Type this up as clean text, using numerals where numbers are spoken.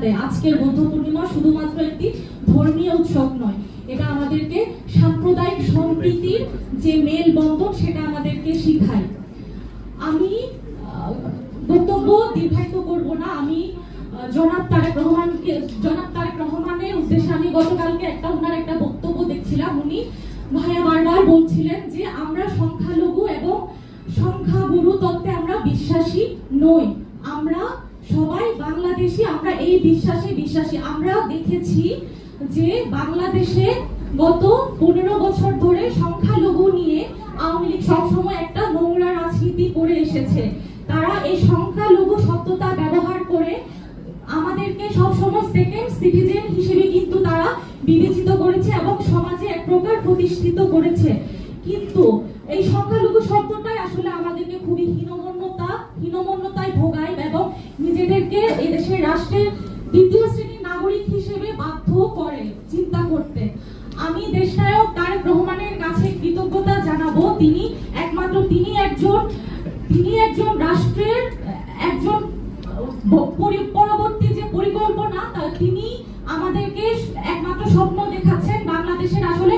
দেয়। আজকের বৌদ্ধ পূর্ণিমা শুধুমাত্র একটি ধর্মীয় উৎসব নয়, এটা আমাদেরকে সাম্প্রদায়িক সম্প্রীতির যে মেলবন্ধন সেটা আমাদেরকে শিখায়। আমি বক্তব্য দীর্ঘায়িত করব না। আমি জনাব তারেক রহমানের উদ্দেশ্যে আমি গতকালকে ওনার একটা বক্তব্য দেখছিলাম। উনি ভাইয়া বারবার বলছিলেন যে আমরা সংখ্যালঘু এবং সংখ্যাগুরু তত্ত্বে আমরা বিশ্বাসী নই, আমরা সবাই বাংলাদেশি, আমরা এই বিশ্বাসী। আমরা দেখেছি যে বাংলাদেশে গত 15 বছর ধরে সংখ্যালঘু নিয়ে আওয়ামী লীগ সবসময় একটা নোংরা রাজনীতি করে এসেছে। তারা এই সংখ্যালঘু শব্দটা ব্যবহার করে আমাদেরকে সবসময় সেকেন্ড সিটিজেন হিসেবে কিন্তু তারা বিবেচিত করেছে এবং সমাজে এক প্রকার প্রতিষ্ঠিত করেছে। কিন্তু এই সংখ্যালঘু শব্দটাই আসলে আমাদেরকে খুবই হীনমন্যতায় ভোগায় এবং নিজেদেরকে এদেশের রাষ্ট্রের দ্বিতীয় শ্রেণীর নাগরিক হিসেবে বাধ্য করে চিন্তা করতে। আমি দেশনায়ক তারেক রহমানের কাছে কৃতজ্ঞতা জানাবো। তিনি একজন রাষ্ট্রের একজন পরবর্তী যে পরিকল্পনা তিনি আমাদেরকে একমাত্র স্বপ্ন দেখাচ্ছেন বাংলাদেশের আসলে